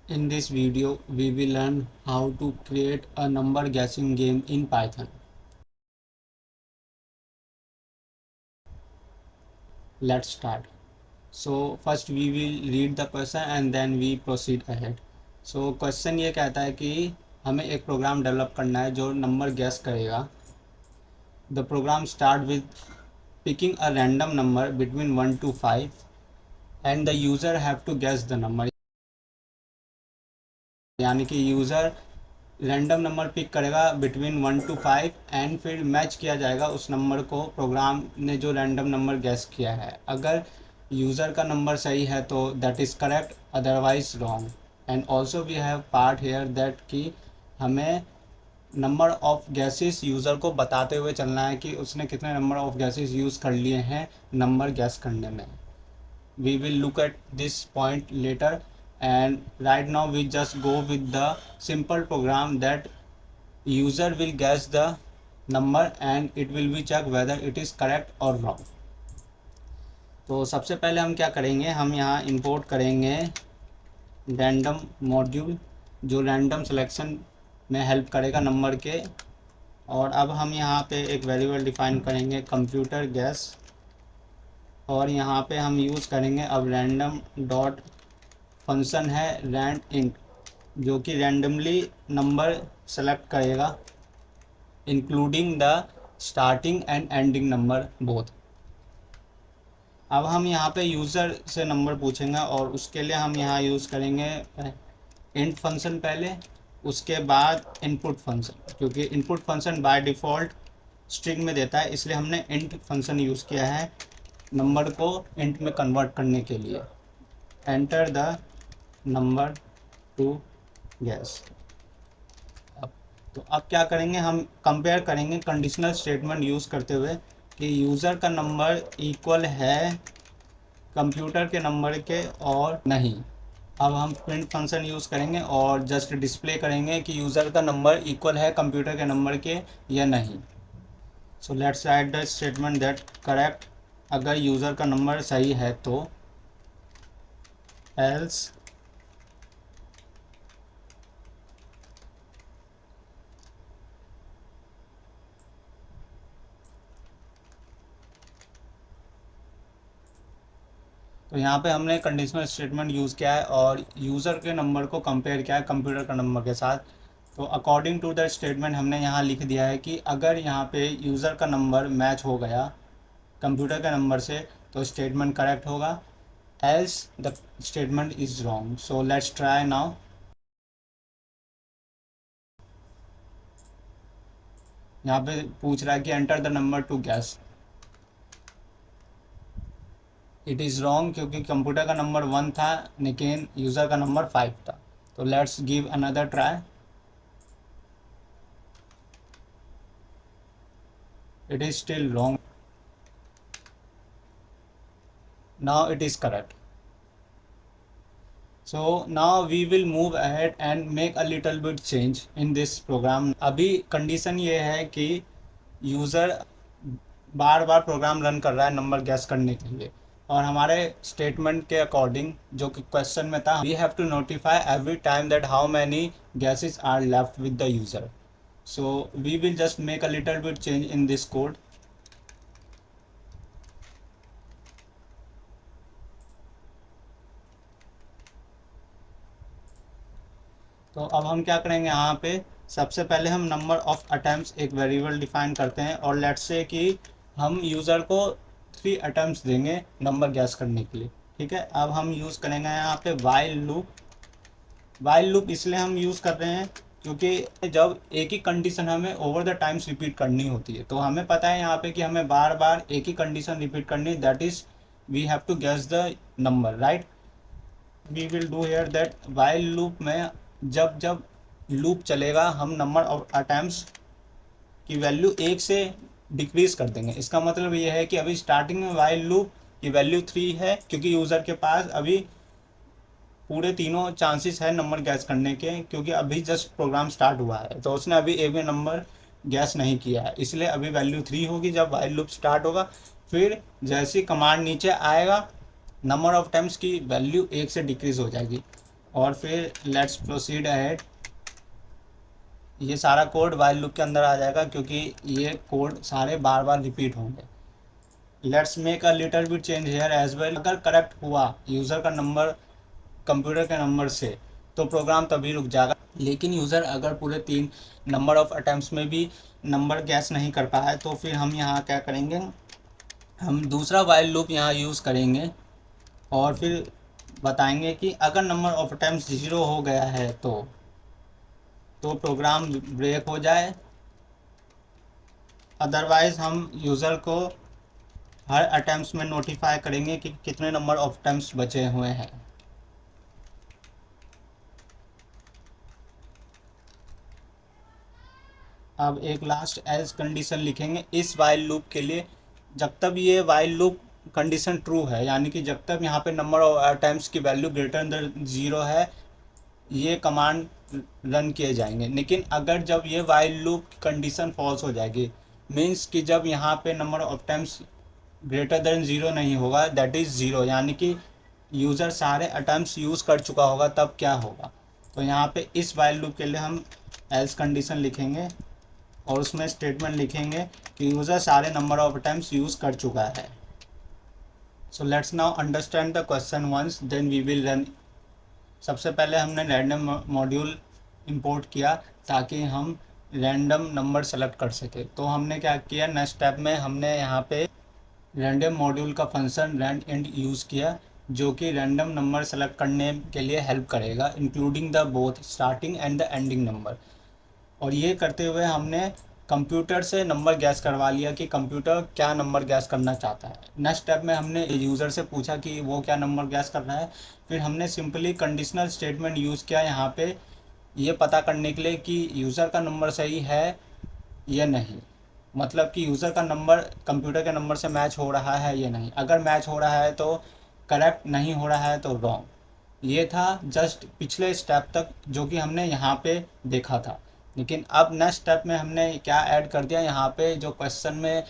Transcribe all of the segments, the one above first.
In this video, we will learn how to create a number guessing game in Python. Let's start. So first we will read the question and then we proceed ahead. So question ये कहता है कि हमें एक programme develop करना है जो number gas करेगा. The program start with picking a random number between 1 to 5 and the user have to guess the number. यानी कि यूज़र रैंडम नंबर पिक करेगा बिटवीन 1 to 5 एंड फिर मैच किया जाएगा उस नंबर को प्रोग्राम ने जो रैंडम नंबर गैस किया है. अगर यूज़र का नंबर सही है तो that is correct, otherwise wrong. And also we have part here that कि हमें नंबर ऑफ गैसेस यूज़र को बताते हुए चलना है कि उसने कितने नंबर ऑफ गैसेस यूज़ कर लिए हैं नंबर गैस करने में. We will look at this point later, and right now we just go with the simple program that user will guess the number and it will be check whether it is correct or wrong. तो सबसे पहले हम क्या करेंगे, हम यहाँ import करेंगे random module जो रैंडम सिलेक्शन में हेल्प करेगा नंबर के. और अब हम यहाँ पे एक वेरिएबल डिफाइन करेंगे कंप्यूटर गैस, और यहाँ पे हम यूज़ करेंगे अब रैंडम डॉट फंक्शन है रैंड इंट जो कि रैंडमली नंबर सेलेक्ट करेगा including the starting and ending number both. अब हम यहाँ पे यूज़र से नंबर पूछेंगे और उसके लिए हम यहाँ यूज़ करेंगे इंट फंक्शन पहले, उसके बाद इनपुट फंक्शन. क्योंकि input function by default string में देता है इसलिए हमने इंट फंक्शन यूज़ किया है नंबर को इंट में कन्वर्ट करने के लिए. Enter the number to gas. तो अब क्या करेंगे, हम कंपेयर करेंगे कंडीशनल स्टेटमेंट यूज़ करते हुए कि यूज़र का नंबर इक्वल है कंप्यूटर के नंबर के और नहीं. अब हम प्रिंट फंक्शन यूज़ करेंगे और जस्ट डिस्प्ले करेंगे कि यूज़र का नंबर इक्वल है कंप्यूटर के नंबर के या नहीं. So let's write the statement that correct अगर यूज़र का नंबर सही है तो, एल्स तो यहाँ पे हमने कंडीशनल स्टेटमेंट यूज़ किया है और यूज़र के नंबर को कंपेयर किया है कंप्यूटर का नंबर के साथ. तो अकॉर्डिंग टू द स्टेटमेंट हमने यहाँ लिख दिया है कि अगर यहाँ पे यूज़र का नंबर मैच हो गया कंप्यूटर के नंबर से तो स्टेटमेंट करेक्ट होगा, else the statement is wrong. So let's try now. यहाँ पे पूछ रहा है कि enter the number to gas. It is wrong क्योंकि कंप्यूटर का नंबर 1 था लेकिन यूज़र का नंबर 5 था. तो let's give another try. It is still wrong. Now it is correct. So now we will move ahead and make a little bit change in this program. अभी condition ये है कि user बार बार program run कर रहा है number gas करने के लिए, और हमारे स्टेटमेंट के अकॉर्डिंग जो कि क्वेश्चन में था we have to notify every time that how many gases are left with the user. So we will just make a little bit change in this code. तो अब हम क्या करेंगे, यहाँ पे सबसे पहले हम नंबर ऑफ अटैम्प्ट्स एक वेरिएबल डिफाइन करते हैं और लेट्स से कि हम यूज़र को 3 अटैम्प्ट्स देंगे नंबर गैस करने के लिए. ठीक है, अब हम यूज़ करेंगे यहाँ पे वाइल लूप. वाइल लूप इसलिए हम यूज़ कर रहे हैं क्योंकि जब एक ही कंडीशन हमें ओवर द टाइम्स रिपीट करनी होती है तो हमें पता है यहाँ पे कि हमें बार बार एक ही कंडीशन रिपीट करनी, that is we have to guess the number right. We will do here that while loop में जब जब लूप चलेगा हम नंबर ऑफ अटैम्प्ट्स की वैल्यू 1 से डिक्रीज़ कर देंगे. इसका मतलब ये है कि अभी स्टार्टिंग में वाइल लूप की वैल्यू 3 है क्योंकि यूज़र के पास अभी पूरे तीनों चांसेस है नंबर गैस करने के, क्योंकि अभी जस्ट प्रोग्राम स्टार्ट हुआ है तो उसने अभी एक भी नंबर गैस नहीं किया है, इसलिए अभी वैल्यू 3 होगी जब वाइल लूप स्टार्ट होगा. फिर जैसे कमांड नीचे आएगा नंबर ऑफ टाइम्स की वैल्यू 1 से डिक्रीज़ हो जाएगी. और फिर लेट्स प्रोसीड अहेड। ये सारा कोड वाइल लूप के अंदर आ जाएगा क्योंकि ये कोड सारे बार बार रिपीट होंगे। Let's make a little bit change here as well. अगर करेक्ट हुआ यूज़र का नंबर कंप्यूटर के नंबर से तो प्रोग्राम तभी रुक जाएगा। लेकिन यूज़र अगर पूरे 3 नंबर ऑफ अटैम्प्ट्स में भी नंबर गैस नहीं कर पाया तो फिर हम यहाँ क्या करेंगे, हम दूसरा वाइल लूप यहाँ यूज़ करेंगे और फिर बताएंगे कि अगर नंबर ऑफ अटैम्प्ट्स 0 हो गया है तो प्रोग्राम ब्रेक हो जाए। अदरवाइज़ हम यूज़र को हर अटैम्प्ट्स में नोटिफाई करेंगे कि कितने नंबर ऑफ अटैम्प्ट्स बचे हुए हैं। अब एक लास्ट एल्स कंडीशन लिखेंगे इस वाइल लूप के लिए। जब तक ये वाइल लूप कंडीशन ट्रू है, यानी कि जब तक यहाँ पे नंबर ऑफ टाइम्स की वैल्यू ग्रेटर देन 0 है, ये कमांड रन किए जाएंगे। लेकिन अगर जब ये वाइल लूप कंडीशन फॉल्स हो जाएगी, मीन्स कि जब यहाँ पे number of times greater than 0 नहीं होगा, दैट इज़ 0, यानी कि यूज़र सारे अटैम्प्ट्स यूज़ कर चुका होगा, तब क्या होगा। तो यहाँ पे इस वाइल लूप के लिए हम एल्स कंडीशन लिखेंगे और उसमें स्टेटमेंट लिखेंगे कि यूज़र सारे नंबर ऑफ टाइम्स यूज़ कर चुका है। So let's now understand the question once then we will run. सबसे पहले हमने रैंडम मॉड्यूल इंपोर्ट किया ताकि हम रैंडम नंबर सेलेक्ट कर सके। तो हमने क्या किया, नेक्स्ट स्टेप में हमने यहाँ पे रैंडम मॉड्यूल का फंक्शन रैंड इंट यूज़ किया जो कि रैंडम नंबर सेलेक्ट करने के लिए हेल्प करेगा, including the both starting and the ending number. और ये करते हुए हमने कंप्यूटर से नंबर गैस करवा लिया कि कंप्यूटर क्या नंबर गैस करना चाहता है। नेक्स्ट स्टेप में हमने यूज़र से पूछा कि वो क्या नंबर गैस कर रहा है। फिर हमने सिंपली कंडीशनल स्टेटमेंट यूज़ किया यहाँ पे ये पता करने के लिए कि यूज़र का नंबर सही है या नहीं, मतलब कि यूज़र का नंबर कंप्यूटर के नंबर से मैच हो रहा है या नहीं। अगर मैच हो रहा है तो करेक्ट, नहीं हो रहा है तो रॉन्ग। ये था जस्ट पिछले स्टेप तक जो कि हमने यहाँ पे देखा था। लेकिन अब नेक्स्ट स्टेप में हमने क्या ऐड कर दिया, यहाँ पे जो क्वेश्चन में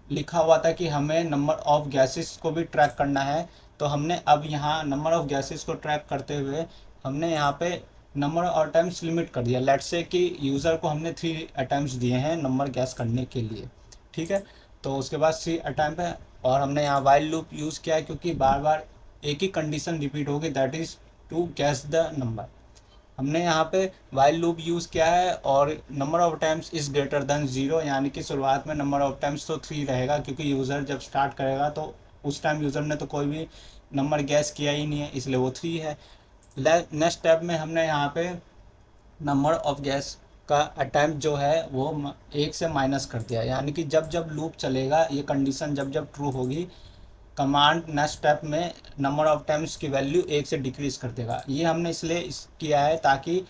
लिखा हुआ था कि हमें नंबर ऑफ़ गैसेस को भी ट्रैक करना है, तो हमने अब यहाँ नंबर ऑफ़ गैसेस को ट्रैक करते हुए हमने यहाँ पे नंबर और अटैम्प्ट्स लिमिट कर दिया। लेट्स से कि यूज़र को हमने 3 अटैम्प्ट्स दिए हैं नंबर गैस करने के लिए, ठीक है। तो उसके बाद 3 अटैम्प्ट है और हमने यहाँ वाइल लूप यूज़ किया है क्योंकि बार बार एक ही कंडीशन रिपीट होगी, that is to guess the number. हमने यहाँ पे वाइल लूप यूज़ किया है और number of times is greater than 0, यानी कि शुरुआत में नंबर ऑफ टाइम्स तो 3 रहेगा क्योंकि यूज़र जब स्टार्ट करेगा तो उस टाइम यूज़र ने तो कोई भी नंबर गैस किया ही नहीं है, इसलिए वो 3 है। नेक्स्ट स्टेप में हमने यहाँ पे नंबर ऑफ गैस का अटैम्प्ट जो है वो 1 से माइनस कर दिया, यानी कि जब जब लूप चलेगा ये कंडीशन जब जब ट्रू होगी कमांड नेक्स्ट स्टेप में नंबर ऑफ टाइम्स की वैल्यू 1 से डिक्रीज़ कर देगा। ये हमने इसलिए किया है ताकि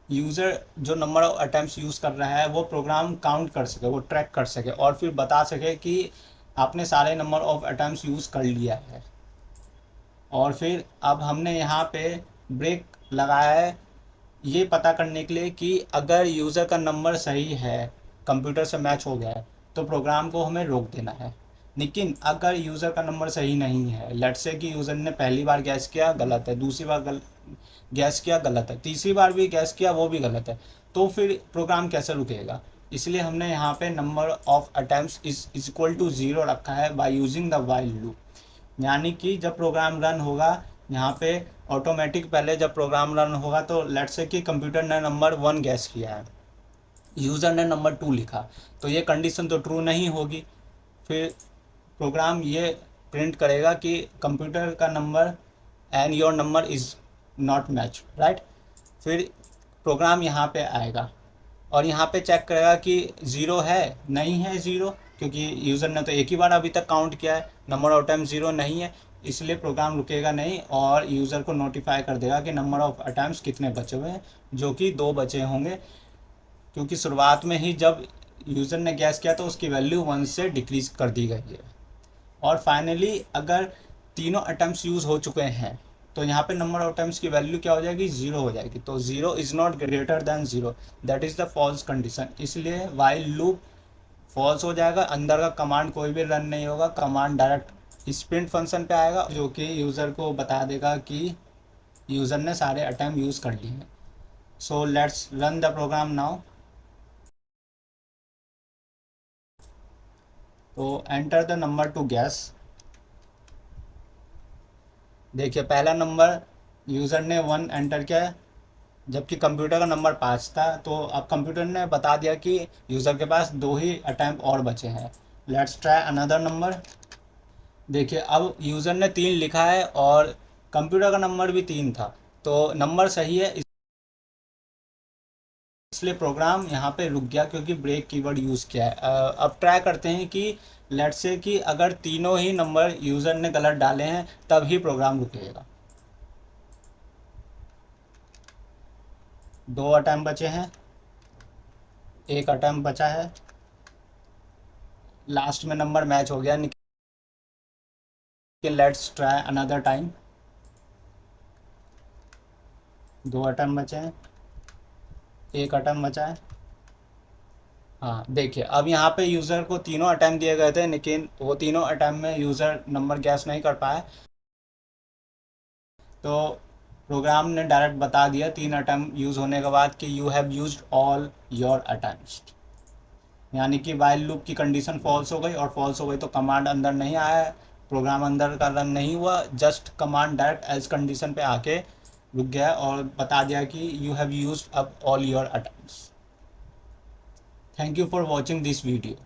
यूज़र जो नंबर ऑफ अटैम्प्ट्स यूज़ कर रहा है वो प्रोग्राम काउंट कर सके, वो ट्रैक कर सके और फिर बता सके कि आपने सारे नंबर ऑफ अटैम्प्ट्स यूज़ कर लिया है। और फिर अब हमने यहाँ पे ब्रेक लगाया है ये पता करने के लिए कि अगर यूज़र का नंबर सही है, कंप्यूटर से मैच हो गया है, तो प्रोग्राम को हमें रोक देना है। लेकिन अगर यूज़र का नंबर सही नहीं है, लेट्स से कि यूज़र ने पहली बार गैस किया गलत है, दूसरी बार गैस किया गलत है, तीसरी बार भी गैस किया वो भी गलत है, तो फिर प्रोग्राम कैसे रुकेगा। इसलिए हमने यहाँ पे number of attempts is equal to 0 रखा है by using the while loop. यानी कि जब प्रोग्राम रन होगा यहाँ पे ऑटोमेटिक पहले जब प्रोग्राम रन होगा तो लेट्स से कि कंप्यूटर ने नंबर 1 गैस किया है, यूज़र ने नंबर 2 लिखा, तो ये कंडीशन तो ट्रू नहीं होगी। फिर प्रोग्राम ये प्रिंट करेगा कि कंप्यूटर का number and your number is not match, right. फिर प्रोग्राम यहाँ पे आएगा और यहाँ पे चेक करेगा कि 0 है, नहीं है 0, क्योंकि यूज़र ने तो एक ही बार अभी तक काउंट किया है, नंबर ऑफ टाइम 0 नहीं है, इसलिए प्रोग्राम रुकेगा नहीं और यूज़र को नोटिफाई कर देगा कि नंबर ऑफ अटैम्प्ट्स कितने बचे हुए हैं, जो कि 2 बचे होंगे, क्योंकि शुरुआत में ही जब यूज़र ने गैस किया तो उसकी वैल्यू 1 से डिक्रीज़ कर दी गई है। और फाइनली अगर तीनों अटैम्प्ट्स यूज़ हो चुके हैं तो यहाँ पे नंबर ऑफ टाइम्स की वैल्यू क्या हो जाएगी, 0 हो जाएगी। तो 0 is not greater than 0, that is the false condition, इसलिए वाइल लूप फॉल्स हो जाएगा। अंदर का कमांड कोई भी रन नहीं होगा, कमांड डायरेक्ट इस प्रिंट फंक्शन पे आएगा जो कि यूज़र को बता देगा कि यूज़र ने सारे अटैम्प्ट यूज़ कर लिए हैं। So let's run the program now. तो enter the number to guess. देखिए पहला नंबर यूज़र ने 1 एंटर किया है, जबकि कंप्यूटर का नंबर 5 था। तो अब कंप्यूटर ने बता दिया कि यूज़र के पास 2 ही अटैम्प्ट और बचे हैं। Let's try another number. देखिए अब यूज़र ने 3 लिखा है और कंप्यूटर का नंबर भी 3 था, तो नंबर सही है, इसलिए प्रोग्राम यहाँ पे रुक गया क्योंकि ब्रेक कीवर्ड यूज़ किया है। अब ट्राई करते हैं कि लेट्स से कि अगर तीनों ही नंबर यूज़र ने गलत डाले हैं तब ही प्रोग्राम रुकेगा। 2 अटैम्प्ट बचे हैं, 1 अटैम्प्ट बचा है, लास्ट में नंबर मैच हो गया, लेकिन let's try another time. 2 attempt बचे हैं, 1 अटैम्प्ट बचा है। हाँ देखिए अब यहाँ पे यूज़र को तीनों अटैम्प्ट दिए गए थे, लेकिन वो तीनों अटैम्प्ट में यूज़र नंबर गैस नहीं कर पाया, तो प्रोग्राम ने डायरेक्ट बता दिया 3 अटैम्प्ट यूज़ होने के बाद कि you have used all your attempts. यानी कि वाइल लूप की कंडीशन फॉल्स हो गई, और फॉल्स हो गई तो कमांड अंदर नहीं आया है, प्रोग्राम अंदर का रन नहीं हुआ, just command direct else condition पे आके रुक गया और बता दिया कि you have used up all your attempts. Thank you for watching this video.